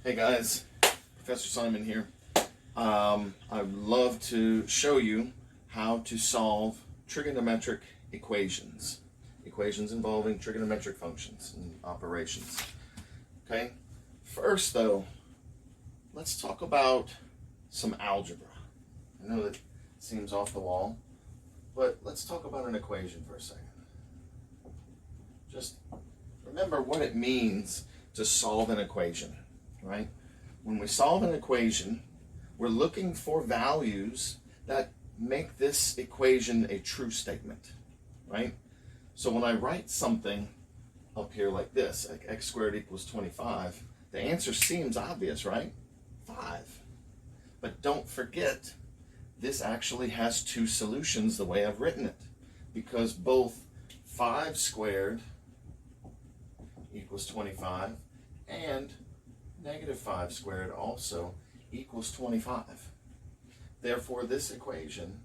Hey guys, Professor Simon here. I'd love to show you how to solve trigonometric equations. Equations involving trigonometric functions and operations. Okay, first though, let's talk about some algebra. I know that seems off the wall, but let's talk about an equation for a second. Just remember what it means to solve an equation, right? When we solve an equation, we're looking for values that make this equation a true statement, right? So when I write something up here like this, like x squared equals 25, the answer seems obvious, right? 5. But don't forget, this actually has two solutions the way I've written it, because both 5 squared equals 25 and negative 5 squared also equals 25. Therefore, this equation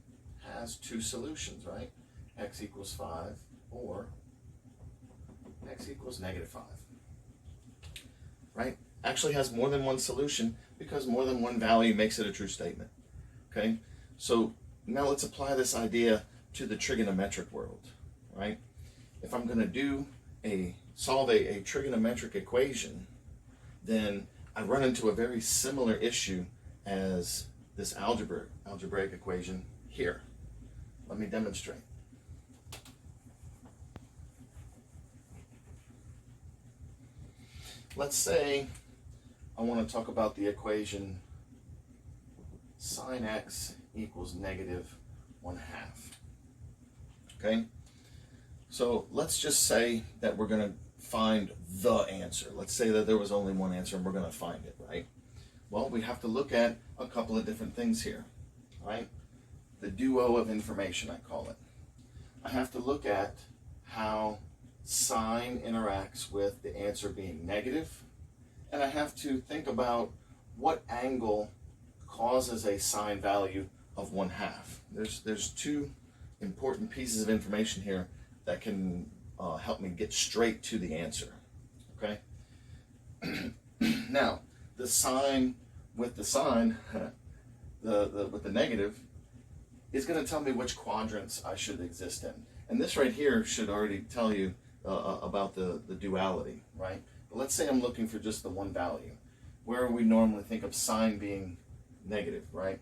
has two solutions, right? X equals 5 or x equals negative 5. Right? Actually has more than one solution because more than one value makes it a true statement. Okay? So now let's apply this idea to the trigonometric world, right? If I'm going to solve a trigonometric equation, then I run into a very similar issue as this algebraic equation here. Let me demonstrate. Let's say I want to talk about the equation sine x equals negative 1/2. Okay? So let's just say that we're going to find the answer. Let's say that there was only one answer and we're going to find it, right? Well, we have to look at a couple of different things here, right? The duo of information, I call it. I have to look at how sine interacts with the answer being negative, and I have to think about what angle causes a sine value of 1/2. There's two important pieces of information here that can help me get straight to the answer. Okay. Now, the sine with the sine, with the negative, is going to tell me which quadrants I should exist in. And this right here should already tell you about the duality, right? But let's say I'm looking for just the one value. Where we normally think of sine being negative, right?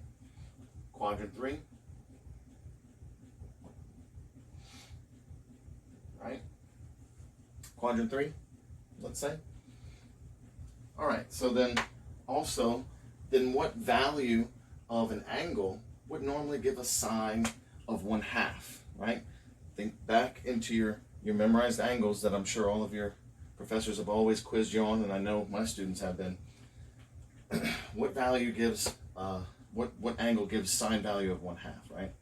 Quadrant 3. Right? Quadrant 3, let's say. All right, so then what value of an angle would normally give a sine of 1/2, right? Think back into your memorized angles that I'm sure all of your professors have always quizzed you on, and I know my students have been. What value gives, what angle gives sine value of 1/2, right?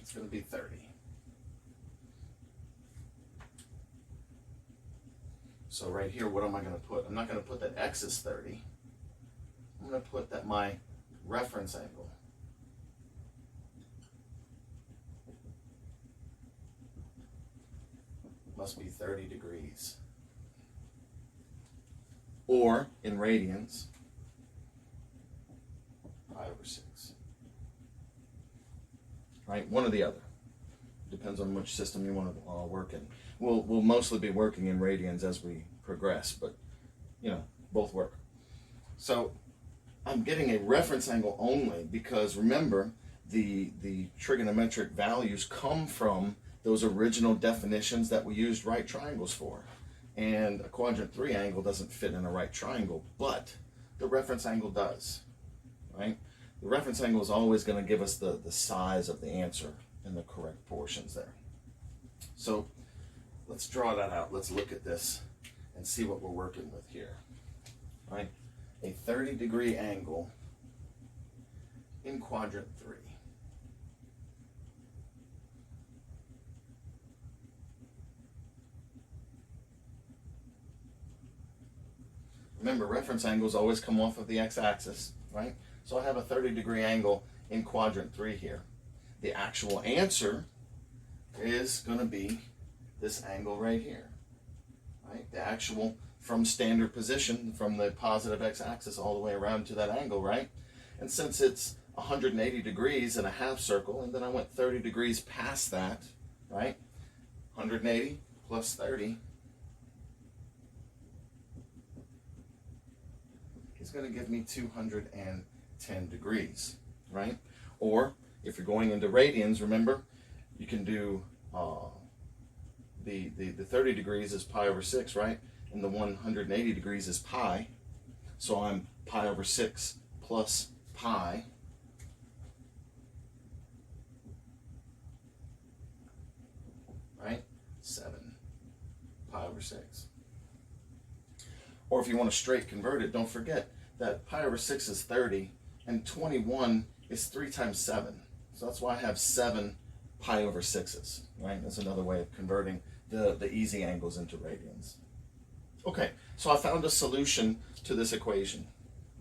It's going to be 30. So right here, what am I going to put? I'm not going to put that x is 30. I'm going to put that my reference angle must be 30 degrees. Or, in radians, 5/6. Right? One or the other. Depends on which system you want to work in. We'll mostly be working in radians as we progress, but both work. So I'm getting a reference angle only because remember the trigonometric values come from those original definitions that we used right triangles for. And a quadrant 3 angle doesn't fit in a right triangle, but the reference angle does, right? The reference angle is always going to give us the size of the answer in the correct portions there. So let's draw that out. Let's look at this and see what we're working with here. Right? A 30-degree angle in quadrant 3. Remember, reference angles always come off of the x-axis, right? So I have a 30-degree angle in quadrant 3 here. The actual answer is going to be this angle right here, right? The actual from standard position, from the positive x-axis all the way around to that angle, right? And since it's 180 degrees in a half circle, and then I went 30 degrees past that, right? 180 plus 30 is going to give me 210 degrees, right? Or if you're going into radians, remember, you can do the 30 degrees is pi over 6, right? And the 180 degrees is pi. So I'm pi over 6 plus pi. Right? 7 pi over 6. Or if you want to straight convert it, don't forget that pi over 6 is 30 and 21 is 3 times 7. So that's why I have 7 pi over 6's, right? That's another way of converting the easy angles into radians. Okay, so I found a solution to this equation,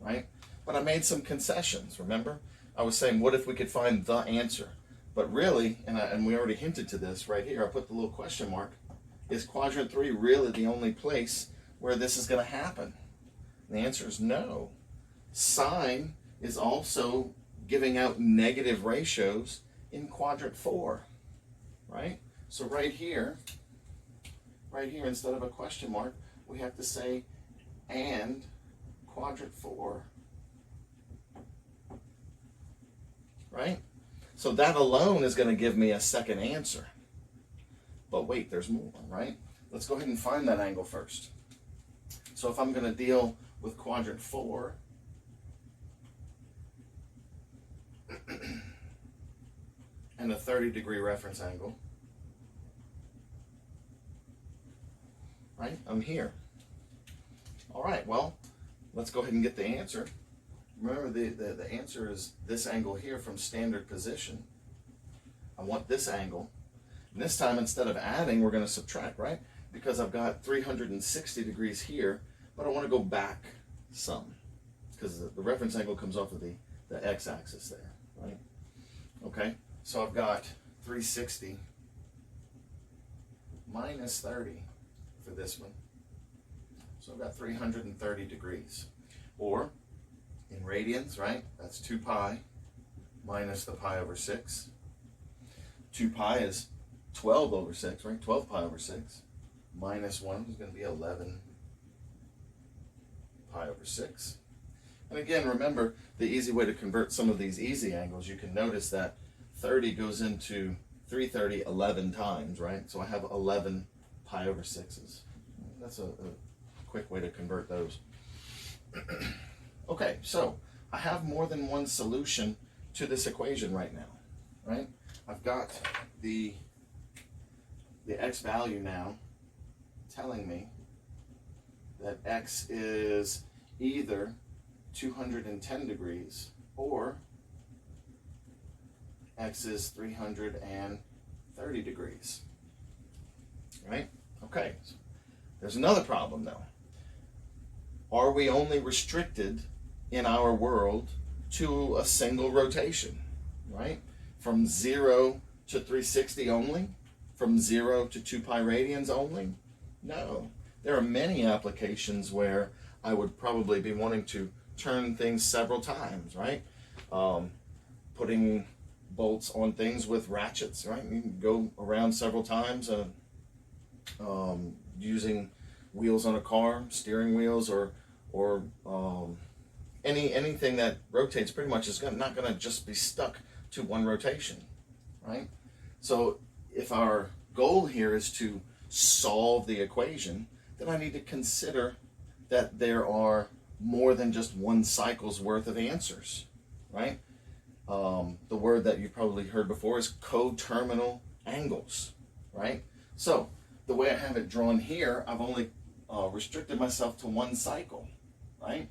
right? But I made some concessions, remember? I was saying, what if we could find the answer? But really, and we already hinted to this right here, I put the little question mark, is quadrant 3 really the only place where this is going to happen? And the answer is no. Sine is also giving out negative ratios in quadrant 4, right? So right here, instead of a question mark, we have to say and quadrant 4, right? So that alone is going to give me a second answer. But wait, there's more, right? Let's go ahead and find that angle first. So if I'm going to deal with quadrant 4, and a 30-degree reference angle, right? I'm here. All right, well, let's go ahead and get the answer. Remember, the answer is this angle here from standard position. I want this angle. And this time, instead of adding, we're going to subtract, right? Because I've got 360 degrees here, but I want to go back some. Because the reference angle comes off of the x-axis there, right? Okay, so I've got 360 minus 30 for this one. So I've got 330 degrees. Or, in radians, right, that's 2 pi minus the pi over 6. 2 pi is 12 over 6, right? 12 pi over 6 minus 1 is going to be 11 pi over 6. And again, remember, the easy way to convert some of these easy angles, you can notice that 30 goes into 330 11 times, right? So I have 11 pi over 6's. That's a quick way to convert those. Okay, so I have more than one solution to this equation right now, right? I've got the x value now telling me that x is either 210 degrees or x is 330 degrees, right? Okay, so there's another problem though. Are we only restricted in our world to a single rotation, right? From 0 to 360 only? From 0 to 2 pi radians only? No. There are many applications where I would probably be wanting to turn things several times, right? Putting bolts on things with ratchets, right? You can go around several times, using wheels on a car, steering wheels, or anything that rotates pretty much is not going to just be stuck to one rotation, right? So if our goal here is to solve the equation, then I need to consider that there are more than just one cycle's worth of answers, right? The word that you've probably heard before is coterminal angles, right? So the way I have it drawn here, I've only restricted myself to one cycle, right?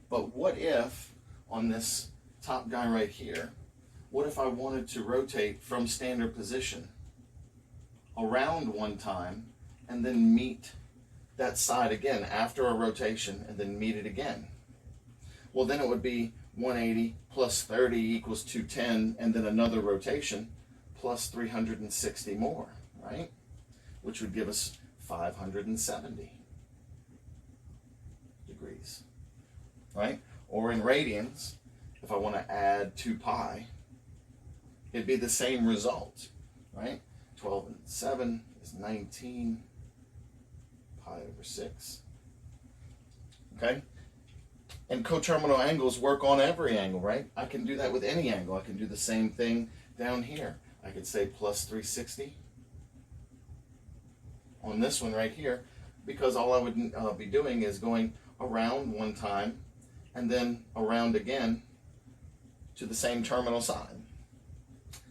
But what if on this top guy right here, what if I wanted to rotate from standard position around one time and then meet that side again after a rotation and then meet it again? Well, then it would be 180 plus 30 equals 210 and then another rotation plus 360 more, right? Which would give us 570. degrees, right? Or in radians, if I want to add 2 pi, it'd be the same result, right? 12 and 7 is 19 pi over 6, okay? And coterminal angles work on every angle, right? I can do that with any angle. I can do the same thing down here. I could say plus 360 on this one right here, because all I would be doing is going around one time and then around again to the same terminal side.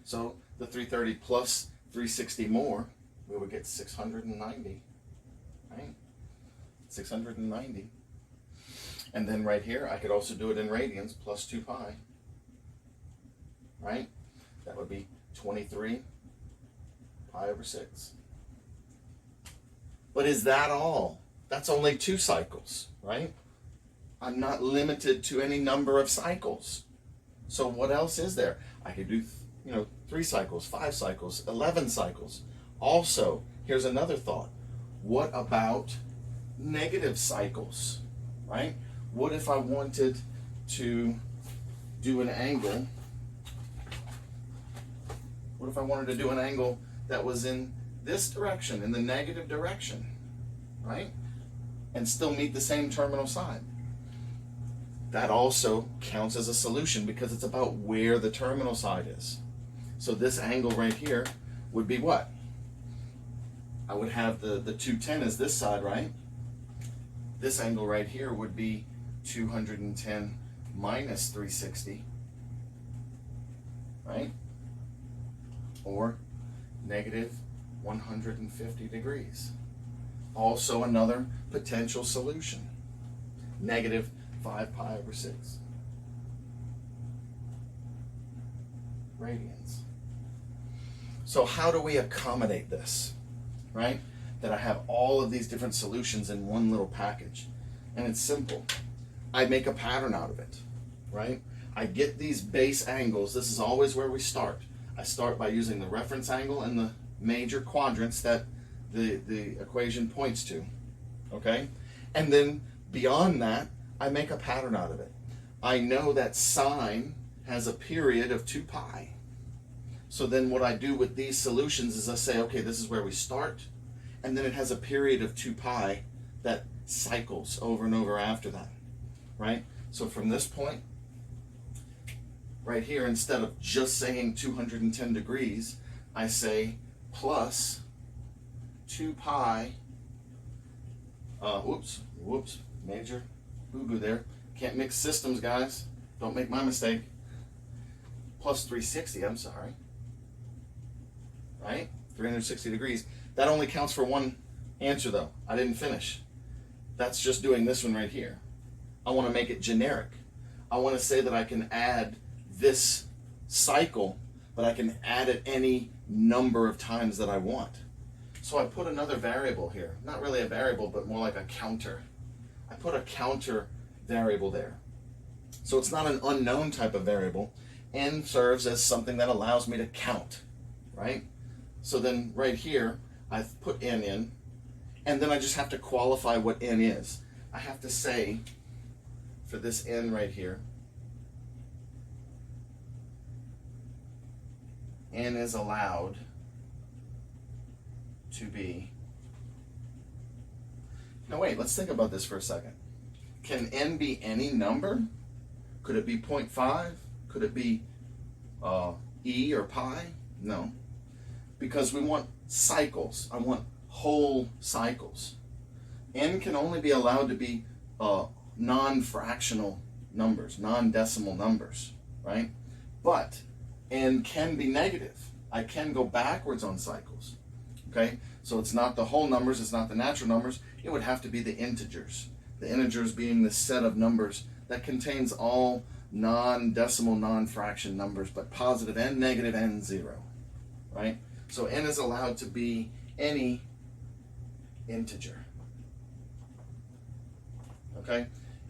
So the 330 plus 360 more, we would get 690, right? 690. And then right here, I could also do it in radians, plus 2 pi, right? That would be 23 pi over 6. But is that all? That's only 2 cycles, right? I'm not limited to any number of cycles. So what else is there? I could do, 3 cycles, 5 cycles, 11 cycles. Also, here's another thought. What about negative cycles, right? What if I wanted to do an angle? What if I wanted to do an angle that was in this direction, in the negative direction, right? And still meet the same terminal side? That also counts as a solution because it's about where the terminal side is. So this angle right here would be what? I would have the 210 as this side, right? This angle right here would be 210 minus 360, right? Or negative 150 degrees. Also another potential solution. Negative 5 pi over 6 radians. So how do we accommodate this, right? That I have all of these different solutions in one little package. And it's simple. I make a pattern out of it, right? I get these base angles. This is always where we start. I start by using the reference angle and the major quadrants that the equation points to, okay? And then beyond that, I make a pattern out of it. I know that sine has a period of 2 pi. So then what I do with these solutions is I say, okay, this is where we start, and then it has a period of 2 pi that cycles over and over after that, right? So from this point, right here, instead of just saying 210 degrees, I say plus 2 pi, whoops, major boo-boo there. Can't mix systems, guys. Don't make my mistake. Plus 360, I'm sorry. Right? 360 degrees. That only counts for one answer, though. I didn't finish. That's just doing this one right here. I want to make it generic. I want to say that I can add this cycle, but I can add it any number of times that I want. So I put another variable here. Not really a variable, but more like a counter. I put a counter variable there. So it's not an unknown type of variable. N serves as something that allows me to count, right? So then right here, I've put N in, and then I just have to qualify what N is. I have to say, for this N right here, N is allowed to be, now wait, let's think about this for a second. Can N be any number? Could it be 0.5? Could it be E or pi? No, because we want cycles. I want whole cycles. N can only be allowed to be non-fractional numbers, non-decimal numbers, right? But N can be negative. I can go backwards on cycles, okay? So it's not the whole numbers, it's not the natural numbers, it would have to be the integers. The integers being the set of numbers that contains all non-decimal, non-fraction numbers, but positive and negative and 0, right? So N is allowed to be any integer, okay?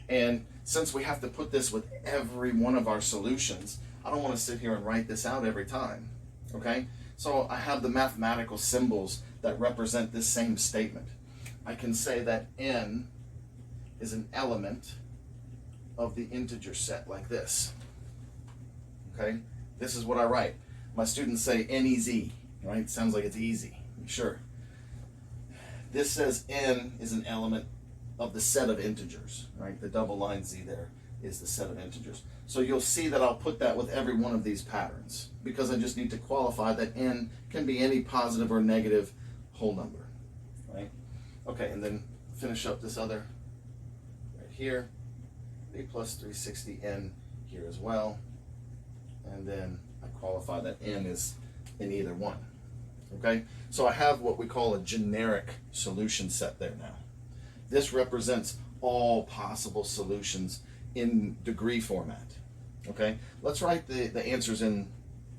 And since we have to put this with every one of our solutions, I don't want to sit here and write this out every time, okay? So I have the mathematical symbols that represent this same statement. I can say that N is an element of the integer set, like this. Okay? This is what I write. My students say NEZ, right? Sounds like it's easy. Sure. This says n is an element of the set of integers, right? The double line Z there is the set of integers. So you'll see that I'll put that with every one of these patterns because I just need to qualify that n can be any positive or negative whole number, right? Okay, and then finish up this other right here, a plus 360n here as well, and then I qualify that n is in either one. Okay, so I have what we call a generic solution set there now. This represents all possible solutions in degree format. Okay, let's write the answers in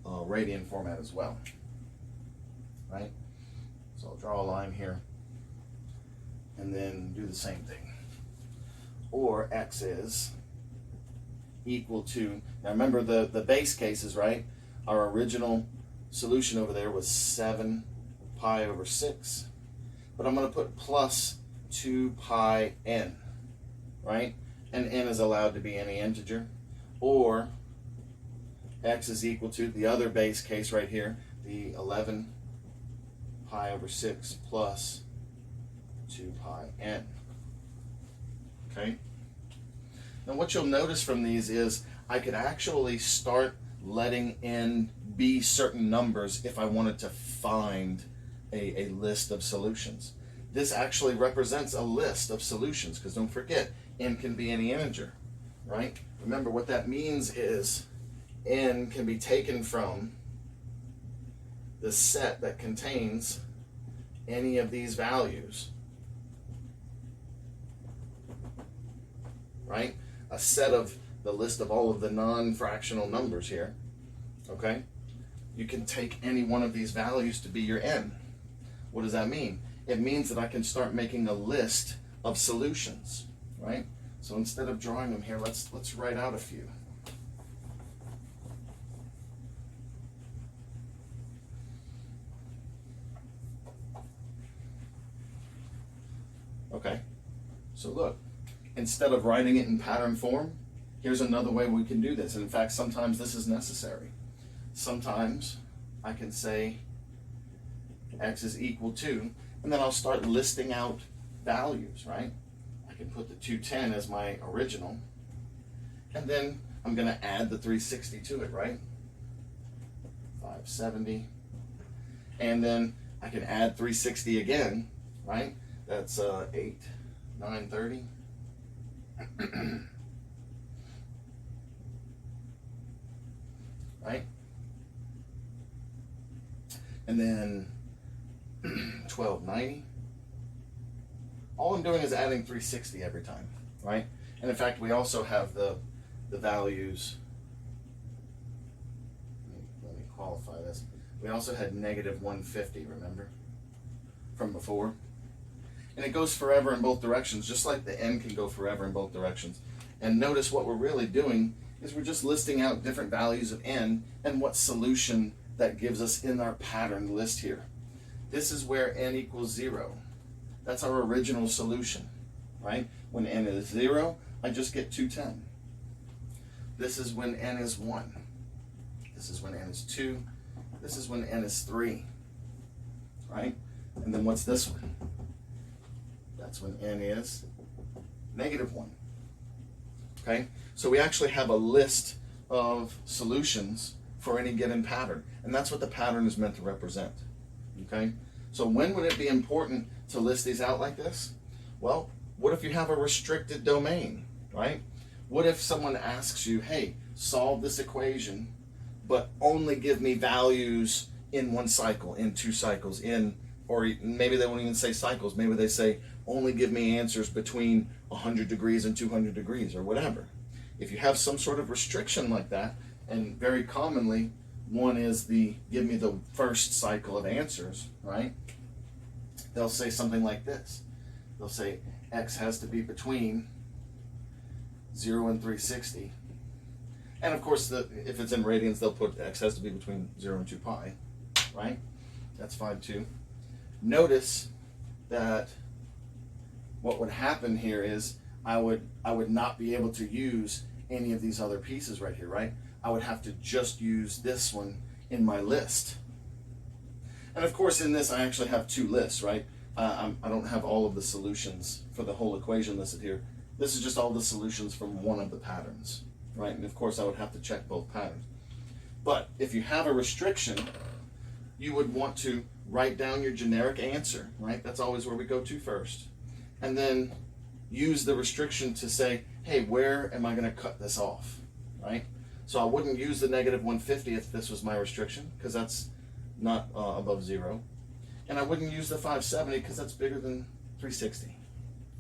radian format as well. Right, so I'll draw a line here and then do the same thing. Or x is equal to, now remember the base cases, right? Our original solution over there was 7 pi over 6, but I'm going to put plus 2 pi n, right? And n is allowed to be any integer. Or x is equal to the other base case right here, the 11 pi over 6 plus 2 pi n. Okay? Now what you'll notice from these is I could actually start letting n be certain numbers if I wanted to find a list of solutions. This actually represents a list of solutions because don't forget, n can be any integer, right? Remember what that means is n can be taken from the set that contains any of these values, right? A set of the list of all of the non-fractional numbers here, okay? You can take any one of these values to be your n. What does that mean? It means that I can start making a list of solutions, right? So instead of drawing them here, let's write out a few. Okay, so look, instead of writing it in pattern form, here's another way we can do this. And in fact, sometimes this is necessary. Sometimes I can say x is equal to, and then I'll start listing out values, right? I can put the 210 as my original, and then I'm going to add the 360 to it, right? 570, and then I can add 360 again, right? That's 8, 930. Right? And then 1290. All I'm doing is adding 360 every time, right? And in fact, we also have the values. Let me qualify this. We also had negative 150, remember? From before. And it goes forever in both directions, just like the n can go forever in both directions. And notice what we're really doing is we're just listing out different values of n and what solution that gives us in our pattern list here. This is where n equals 0. That's our original solution, right? When n is 0, I just get 210. This is when n is 1. This is when n is 2. This is when n is 3, right? And then what's this one? That's when n is negative 1. Okay? So we actually have a list of solutions for any given pattern. And that's what the pattern is meant to represent. Okay? So when would it be important to list these out like this? Well, what if you have a restricted domain, right? What if someone asks you, hey, solve this equation, but only give me values in one cycle, in 2 cycles, or maybe they won't even say cycles. Maybe they say, only give me answers between 100 degrees and 200 degrees, or whatever. If you have some sort of restriction like that, and very commonly, one is give me the first cycle of answers, right? They'll say something like this. They'll say, x has to be between 0 and 360. And of course, if it's in radians, they'll put x has to be between 0 and 2 pi, right? That's fine too. Notice that what would happen here is I would not be able to use any of these other pieces right here, right? I would have to just use this one in my list. And of course in this I actually have two lists, right? I don't have all of the solutions for the whole equation listed here. This is just all the solutions from one of the patterns, right? And of course I would have to check both patterns. But if you have a restriction, you would want to write down your generic answer, right? That's always where we go to first. And then use the restriction to say, hey, where am I going to cut this off, right? So I wouldn't use the -150 if this was my restriction, because that's not above 0. And I wouldn't use the 570 because that's bigger than 360,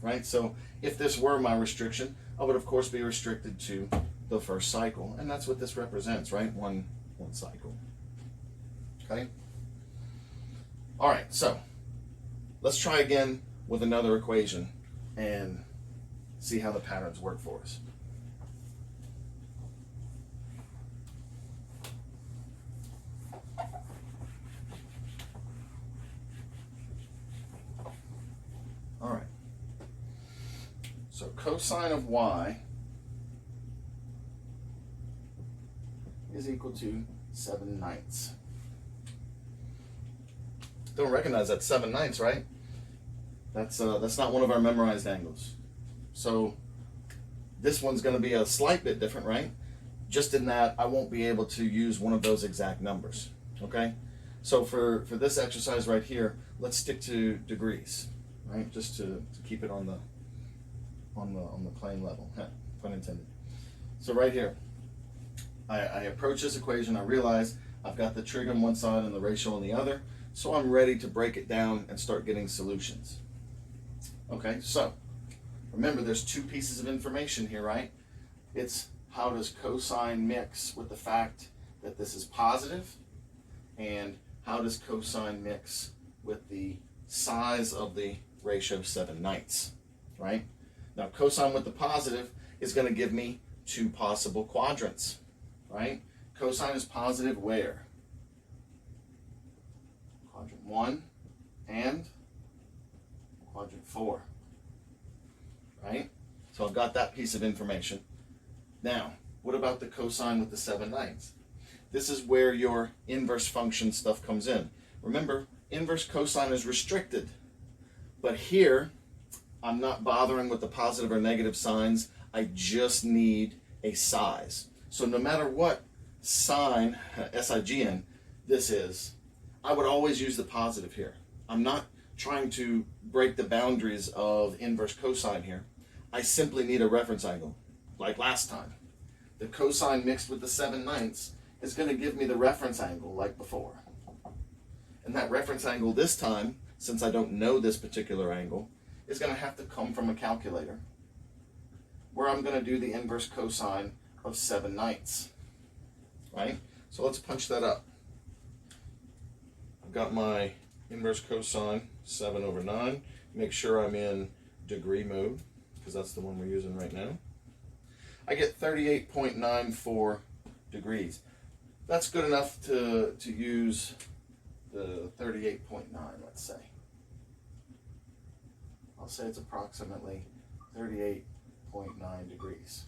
right? So if this were my restriction, I would of course be restricted to the first cycle. And that's what this represents, right? One cycle. Okay? All right, so let's try again with another equation and see how the patterns work for us. All right. So cosine of y is equal to 7/9. Don't recognize that 7/9, right? That's not one of our memorized angles. So this one's going to be a slight bit different, right? Just in that I won't be able to use one of those exact numbers. Okay? So for this exercise right here, let's stick to degrees, right? Just to keep it on the plane level, pun intended. So right here, I approach this equation. I realize I've got the trig on one side and the ratio on the other. So I'm ready to break it down and start getting solutions. Okay, so remember there's two pieces of information here, right? It's how does cosine mix with the fact that this is positive, and how does cosine mix with the size of the ratio 7/9, right? Now cosine with the positive is going to give me two possible quadrants, right? Cosine is positive where? Quadrant 1 and quadrant 4, right? So I've got that piece of information. Now, what about the cosine with the 7/9? This is where your inverse function stuff comes in. Remember, inverse cosine is restricted, but here I'm not bothering with the positive or negative signs. I just need a size. So no matter what sign, SIGN, this is, I would always use the positive here. I'm not trying to break the boundaries of inverse cosine here. I simply need a reference angle, like last time. The cosine mixed with the 7/9 is going to give me the reference angle like before. And that reference angle this time, since I don't know this particular angle, is going to have to come from a calculator, where I'm going to do the inverse cosine of 7/9, right? So let's punch that up. I've got my inverse cosine, 7/9. Make sure I'm in degree mode, because that's the one we're using right now. I get 38.94 degrees. That's good enough to use the 38.9, let's say. I'll say it's approximately 38.9 degrees.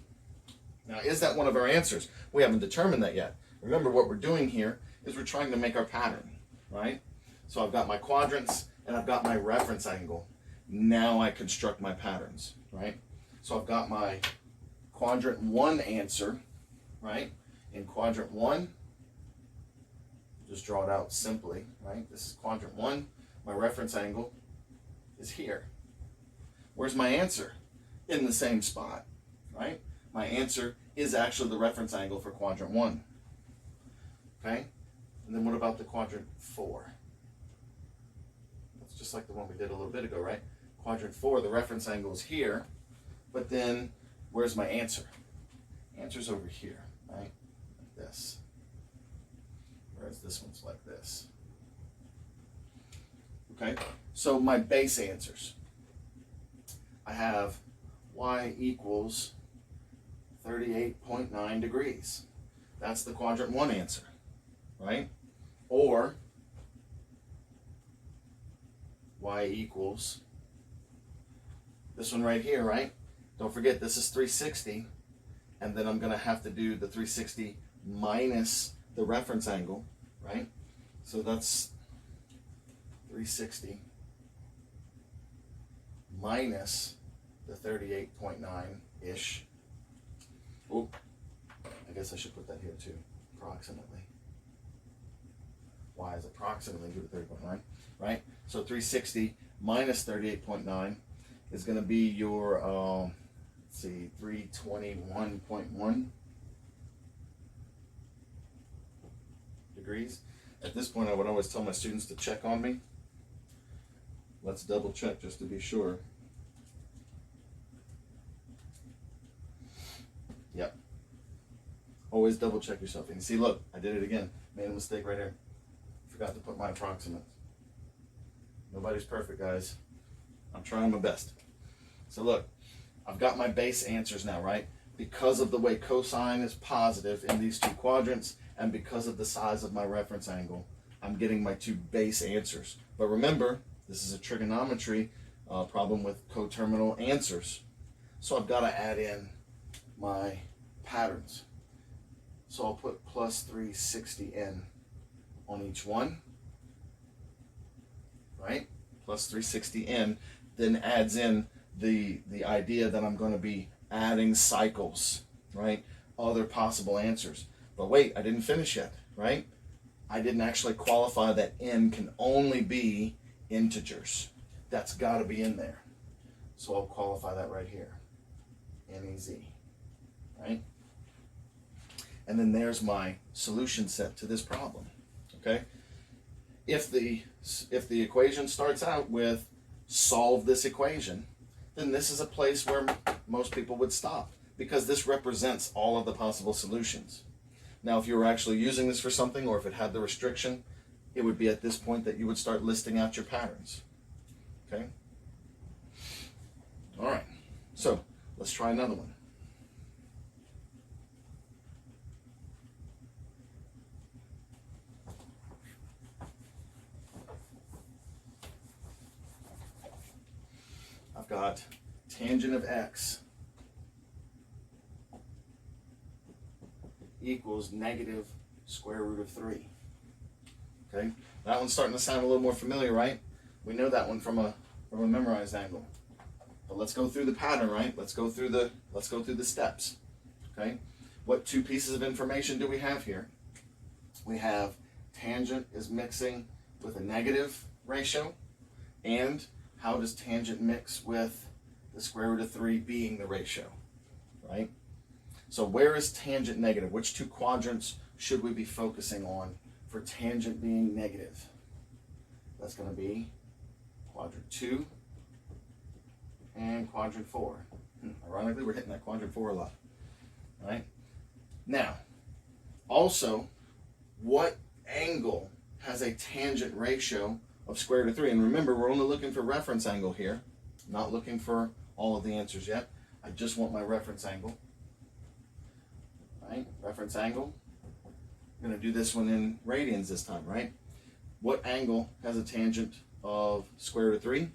Now, is that one of our answers? We haven't determined that yet. Remember, what we're doing here is we're trying to make our pattern, right? So I've got my quadrants and I've got my reference angle. Now I construct my patterns, right? So I've got my quadrant 1 answer, right? In quadrant 1, just draw it out simply, right? This is quadrant 1. My reference angle is here. Where's my answer? In the same spot, right? My answer is actually the reference angle for quadrant 1. Okay? And then what about the quadrant 4? That's just like the one we did a little bit ago, right? Quadrant 4, the reference angle is here, but then where's my answer? Answer's over here, right? Like this. Whereas this one's like this. Okay? So my base answers. I have y equals 38.9 degrees. That's the quadrant 1 answer, right? Or y equals this one right here, right? Don't forget, this is 360, and then I'm going to have to do the 360 minus the reference angle, right? So that's 360 minus the 38.9-ish. Oh, I guess I should put that here too, approximately. Y is approximately due to 30.9, right? So 360 minus 38.9 is going to be your, let's see, 321.1 degrees. At this point, I would always tell my students to check on me. Let's double check just to be sure. Yep. Always double check yourself. And you see, look, I did it again. Made a mistake right here. Forgot to put my approximates. Nobody's perfect, guys. I'm trying my best. So look, I've got my base answers now, right? Because of the way cosine is positive in these two quadrants, and because of the size of my reference angle, I'm getting my two base answers. But remember, this is a trigonometry problem with coterminal answers. So I've got to add in my patterns. So I'll put plus 360n on each one, right? Plus 360n, then adds in the idea that I'm going to be adding cycles, right? Other possible answers. But wait, I didn't finish yet, right? I didn't actually qualify that n can only be integers. That's got to be in there. So I'll qualify that right here, NEZ, right? And then there's my solution set to this problem, okay? If the equation starts out with solve this equation, then this is a place where most people would stop, because this represents all of the possible solutions. Now, if you were actually using this for something, or if it had the restriction, it would be at this point that you would start listing out your patterns, okay? All right, so let's try another one. I've got tangent of x equals negative square root of 3. Okay, that one's starting to sound a little more familiar, right? We know that one from a memorized angle. But let's go through the pattern, right? Let's go through the steps. Okay, what two pieces of information do we have here? We have tangent is mixing with a negative ratio, and how does tangent mix with the square root of 3 being the ratio, right? So where is tangent negative? Which two quadrants should we be focusing on for tangent being negative? That's going to be quadrant 2 and quadrant 4. Ironically, we're hitting that quadrant 4 a lot, right? Now, also, what angle has a tangent ratio of square root of 3? And remember, we're only looking for reference angle here, not looking for all of the answers yet. I just want my reference angle, right? Reference angle. I'm going to do this one in radians this time, right? What angle has a tangent of square root of 3?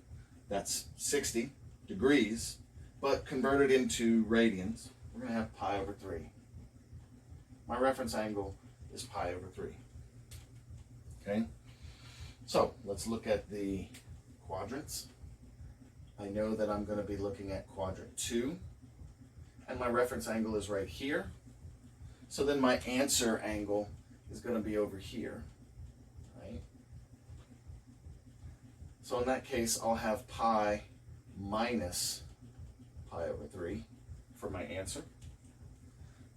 That's 60 degrees, but converted into radians, we're going to have pi over 3. My reference angle is pi over 3. Okay? So let's look at the quadrants. I know that I'm going to be looking at quadrant 2, and my reference angle is right here. So then my answer angle is going to be over here, right? So in that case, I'll have pi minus pi over 3 for my answer.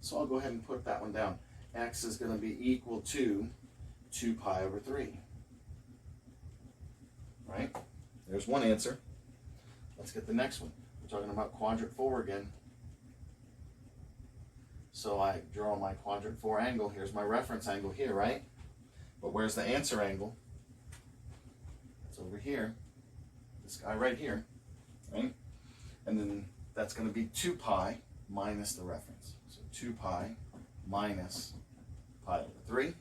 So I'll go ahead and put that one down. X is going to be equal to 2 pi over 3. Right? There's one answer. Let's get the next one. We're talking about quadrant 4 again. So I draw my quadrant 4 angle. Here's my reference angle here, right? But where's the answer angle? It's over here. This guy right here, right? And then that's going to be 2 pi minus the reference. So 2 pi minus pi over 3,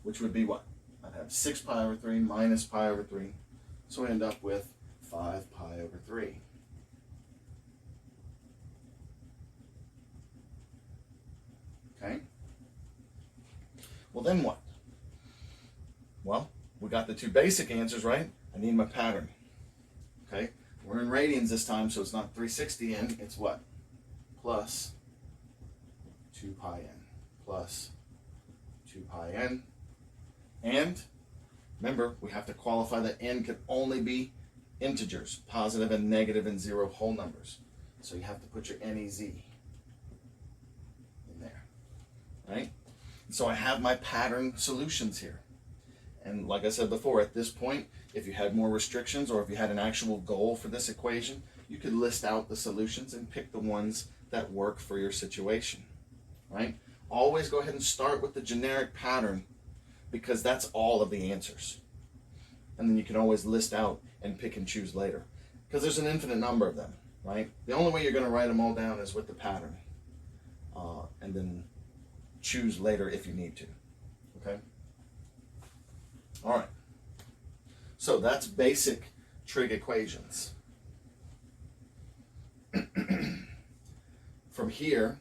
which would be what? I'd have 6 pi over 3 minus pi over 3. So I end up with 5 pi over 3. Well, then what? Well, we got the two basic answers, right? I need my pattern. Okay, we're in radians this time, so it's not 360 n, it's what? Plus 2 pi n, plus 2 pi n. And remember, we have to qualify that n can only be integers, positive and negative and zero whole numbers. So you have to put your NEZ in there, right? So I have my pattern solutions here. And like I said before, at this point, if you had more restrictions or if you had an actual goal for this equation, you could list out the solutions and pick the ones that work for your situation, right? Always go ahead and start with the generic pattern because that's all of the answers. And then you can always list out and pick and choose later because there's an infinite number of them, right? The only way you're going to write them all down is with the pattern and then choose later if you need to, okay? All right, so that's basic trig equations. From here,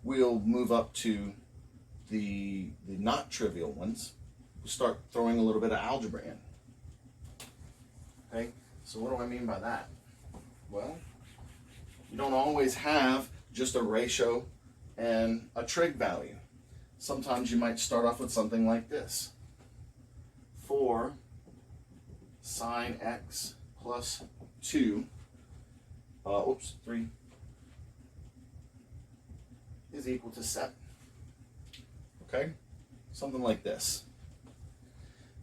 we'll move up to the not trivial ones. We'll start throwing a little bit of algebra in. Okay, so what do I mean by that? Well, you don't always have just a ratio and a trig value. Sometimes you might start off with something like this. 4 sine x plus 2, 3, is equal to 7. Okay? Something like this.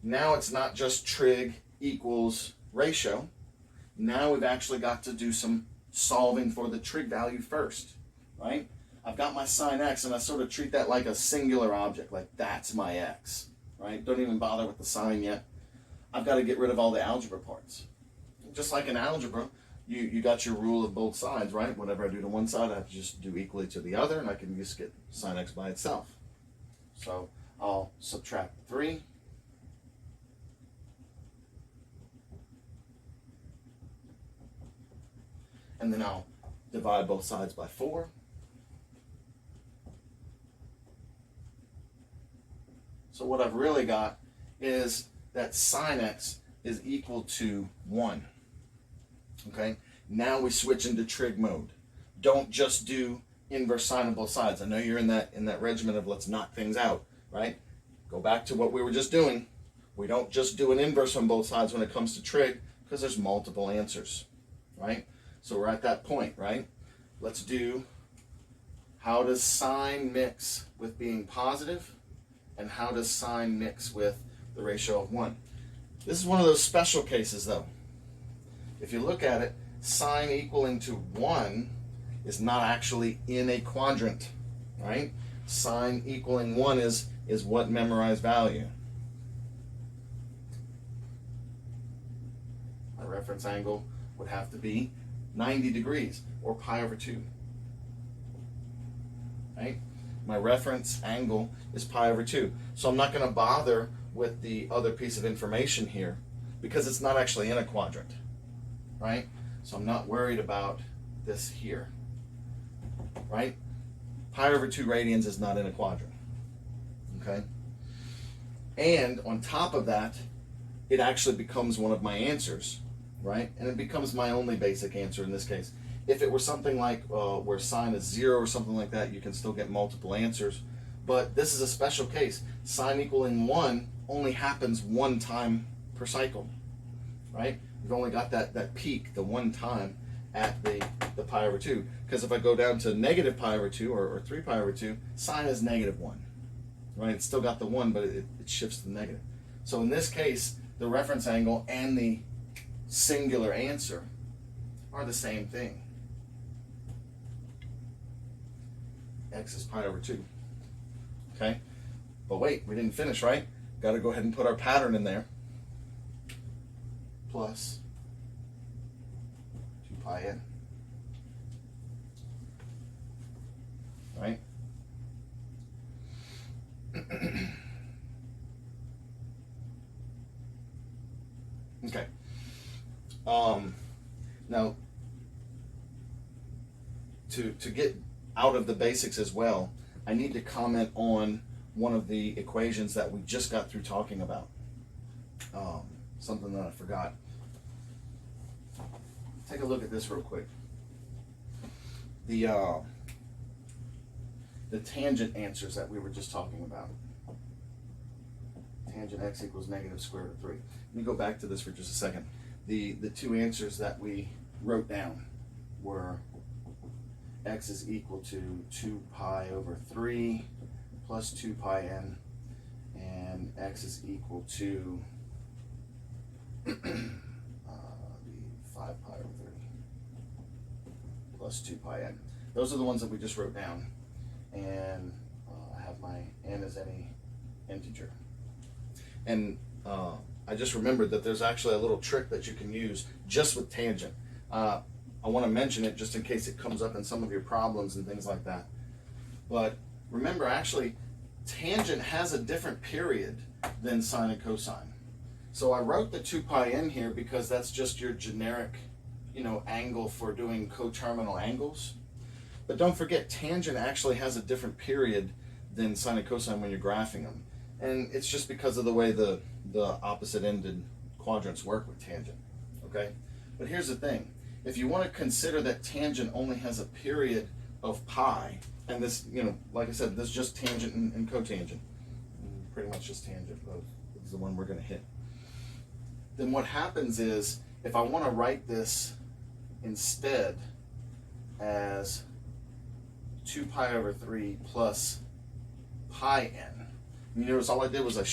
Now it's not just trig equals ratio. Now we've actually got to do some solving for the trig value first, right? I've got my sine x and I sort of treat that like a singular object, like that's my x, right? Don't even bother with the sign yet. I've got to get rid of all the algebra parts. Just like in algebra, you got your rule of both sides, right? Whatever I do to one side, I have to just do equally to the other, and I can just get sine x by itself. So I'll subtract 3. And then I'll divide both sides by 4. So what I've really got is that sine x is equal to 1. Okay? Now we switch into trig mode. Don't just do inverse sine on both sides. I know you're in that regimen of let's knock things out, right? Go back to what we were just doing. We don't just do an inverse on both sides when it comes to trig because there's multiple answers, right? So we're at that point, right? Let's do how does sine mix with being positive and how does sine mix with the ratio of 1. This is one of those special cases though. If you look at it, sine equaling to 1 is not actually in a quadrant, right? Sine equaling 1 is what memorized value? My reference angle would have to be 90 degrees or pi over 2, right? My reference angle is pi over 2. So I'm not going to bother with the other piece of information here because it's not actually in a quadrant, right? So I'm not worried about this here, right? Pi over 2 radians is not in a quadrant, okay? And on top of that, it actually becomes one of my answers, right? And it becomes my only basic answer in this case. If it were something like where sine is 0 or something like that, you can still get multiple answers. But this is a special case. Sine equaling 1 only happens one time per cycle, right? We've only got that peak, the one time at the pi over 2. Because if I go down to negative pi over 2 or 3 pi over 2, sine is negative 1, right? It's still got the 1, but it shifts to the negative. So in this case, the reference angle and the singular answer are the same thing. X is pi over 2. Okay? But wait, we didn't finish, right? Got to go ahead and put our pattern in there. Plus 2 pi n. Right? Okay. Now, to get out of the basics as well, I need to comment on one of the equations that we just got through talking about. Something that I forgot. Take a look at this real quick. The tangent answers that we were just talking about. Tangent x equals negative square root of 3. Let me go back to this for just a second. The two answers that we wrote down were x is equal to 2 pi over 3 plus 2 pi n, and x is equal to the 5 pi over 3 plus 2 pi n. Those are the ones that we just wrote down, and I have my n as any integer. And I just remembered that there's actually a little trick that you can use just with tangent. I want to mention it just in case it comes up in some of your problems and things like that. But remember, actually, tangent has a different period than sine and cosine. So I wrote the 2 pi n here because that's just your generic, angle for doing coterminal angles. But don't forget, tangent actually has a different period than sine and cosine when you're graphing them. And it's just because of the way the opposite-ended quadrants work with tangent, okay? But here's the thing. If you want to consider that tangent only has a period of pi, and this, like I said, this is just tangent and cotangent, pretty much just tangent, this is the one we're going to hit. Then what happens is, if I want to write this instead as 2 pi over 3 plus pi n, you notice all I did was I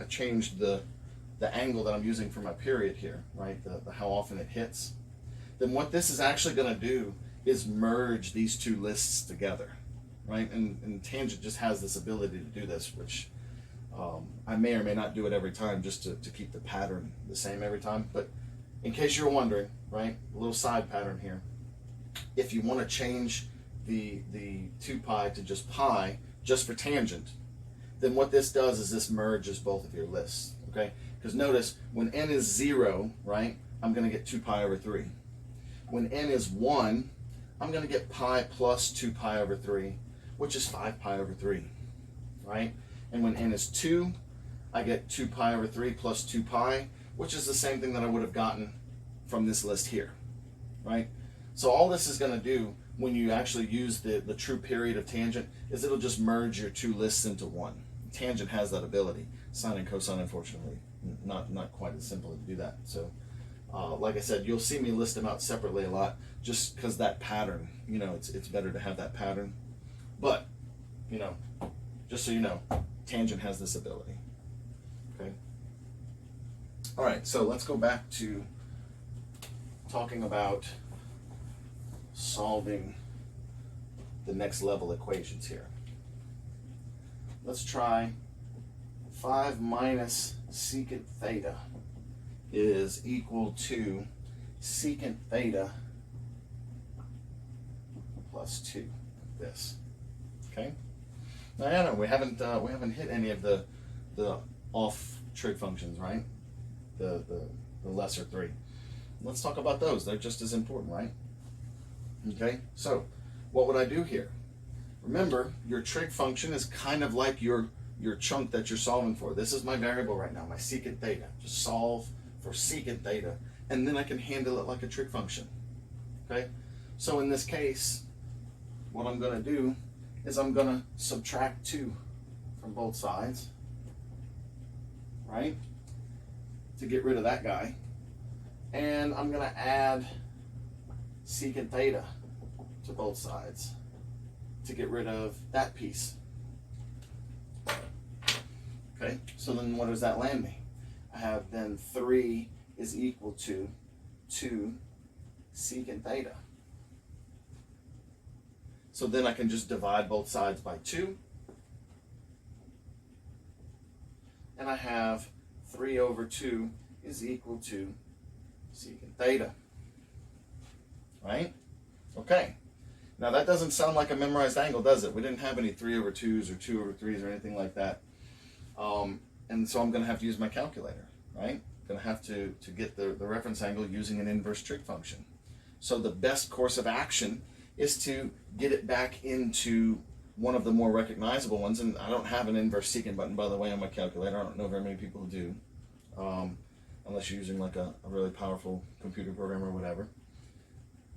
changed the angle that I'm using for my period here, right? The how often it hits. Then what this is actually going to do is merge these two lists together, right? And tangent just has this ability to do this, which I may or may not do it every time just to keep the pattern the same every time. But in case you're wondering, right, a little side pattern here. If you want to change the 2 pi to just pi, just for tangent, then what this does is this merges both of your lists, okay? Because notice, when n is 0, right, I'm going to get 2 pi over 3. When n is 1, I'm going to get pi plus 2 pi over 3, which is 5 pi over 3, right? And when n is 2, I get 2 pi over 3 plus 2 pi, which is the same thing that I would have gotten from this list here, right? So all this is going to do when you actually use the true period of tangent is it'll just merge your two lists into one. Tangent has that ability. Sine and cosine, unfortunately, not quite as simple to do that. So like I said, you'll see me list them out separately a lot just because that pattern, it's better to have that pattern. But, just so you know, tangent has this ability. Okay. All right, so let's go back to talking about solving the next level equations here. Let's try 5 minus secant theta is equal to secant theta plus 2. This. Okay. Now I know we haven't hit any of the off trig functions, right? The lesser 3. Let's talk about those. They're just as important, right? Okay. So what would I do here? Remember, your trig function is kind of like your chunk that you're solving for. This is my variable right now, my secant theta. Just solve for secant theta, and then I can handle it like a trig function. Okay? So in this case, what I'm going to do is I'm going to subtract 2 from both sides, right? To get rid of that guy. And I'm going to add secant theta to both sides to get rid of that piece. Okay, so then what does that land me? I have then 3 is equal to 2 secant theta. So then I can just divide both sides by 2. And I have 3 over 2 is equal to secant theta. Right? Okay. Now that doesn't sound like a memorized angle, does it? We didn't have any 3 over 2s or 2 over 3s or anything like that. And so I'm going to have to use my calculator, right? I'm going to have to get the reference angle using an inverse trig function. So the best course of action is to get it back into one of the more recognizable ones, and I don't have an inverse secant button, by the way, on my calculator. I don't know very many people who do, unless you're using like a really powerful computer program or whatever.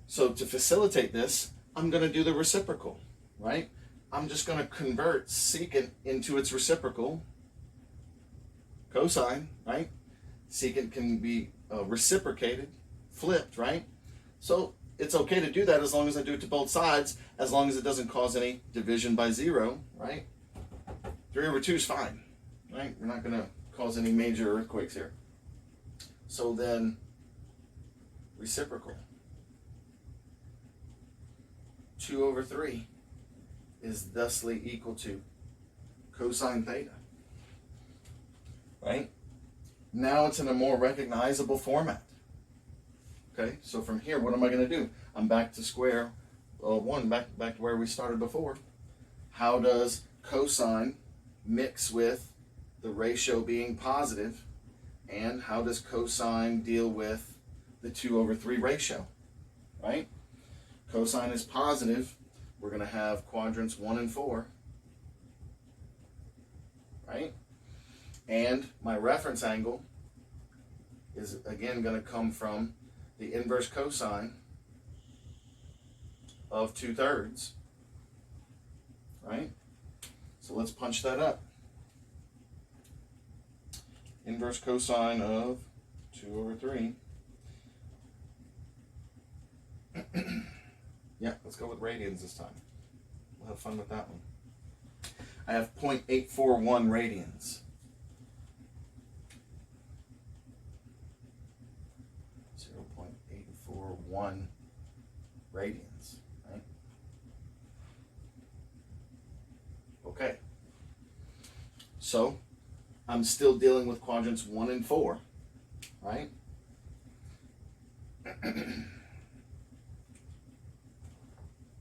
So to facilitate this, I'm going to do the reciprocal, right? I'm just going to convert secant into its reciprocal, cosine, right? Secant can be reciprocated, flipped, right? So it's okay to do that as long as I do it to both sides, as long as it doesn't cause any division by 0, right? 3/2 is fine, right? We're not going to cause any major earthquakes here. So then, reciprocal. 2/3 is thusly equal to cosine theta, right? Now it's in a more recognizable format. Okay, so from here, what am I going to do? I'm back to square one, back to where we started before. How does cosine mix with the ratio being positive, and how does cosine deal with the 2/3 ratio, right? Cosine is positive. We're going to have quadrants 1 and 4, right? And my reference angle is again going to come from the inverse cosine of 2/3, right? So let's punch that up. Inverse cosine of 2/3. Yeah, let's go with radians this time. We'll have fun with that one. I have 0.841 radians. 0.841 radians, right? Okay. So, I'm still dealing with quadrants 1 and 4, right?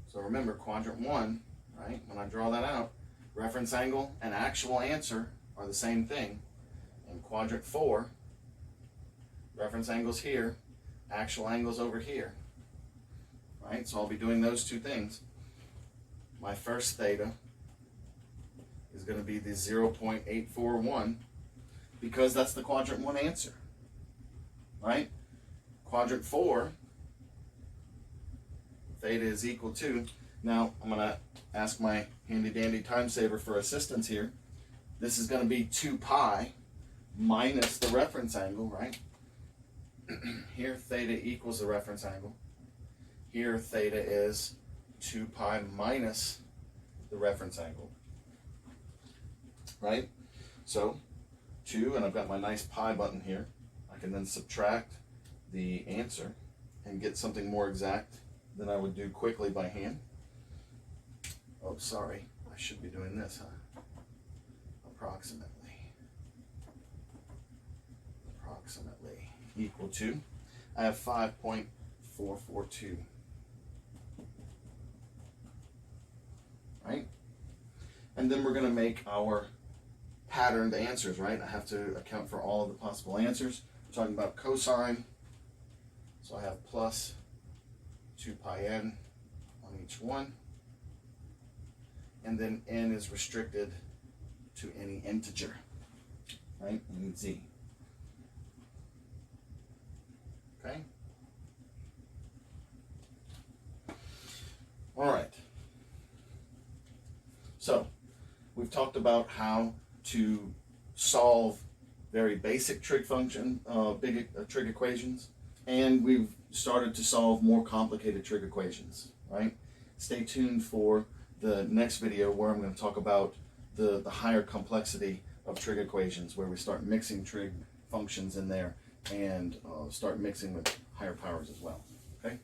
So remember, quadrant 1, right, when I draw that out, reference angle and actual answer are the same thing. In quadrant 4, reference angle's here, actual angle's over here, right? So I'll be doing those two things. My first theta is going to be the 0.841, because that's the quadrant 1 answer, right? Quadrant 4, theta is equal to, now I'm going to ask my handy dandy time saver for assistance here. This is going to be 2 pi minus the reference angle, right? Here theta equals the reference angle. Here theta is 2 pi minus the reference angle, right? So 2, and I've got my nice pi button here. I can then subtract the answer and get something more exact than I would do quickly by hand. Oh, sorry, I should be doing this, huh? Approximately equal to, I have 5.442, right? And then we're going to make our patterned answers, right? I have to account for all of the possible answers. We're talking about cosine, so I have plus 2 pi n on each one, and then n is restricted to any integer, right? We need z. Okay? All right. So, we've talked about how to solve very basic trig function, trig equations, and we've started to solve more complicated trig equations, right? Stay tuned for the next video where I'm going to talk about the higher complexity of trig equations, where we start mixing trig functions in there and start mixing with higher powers as well, okay?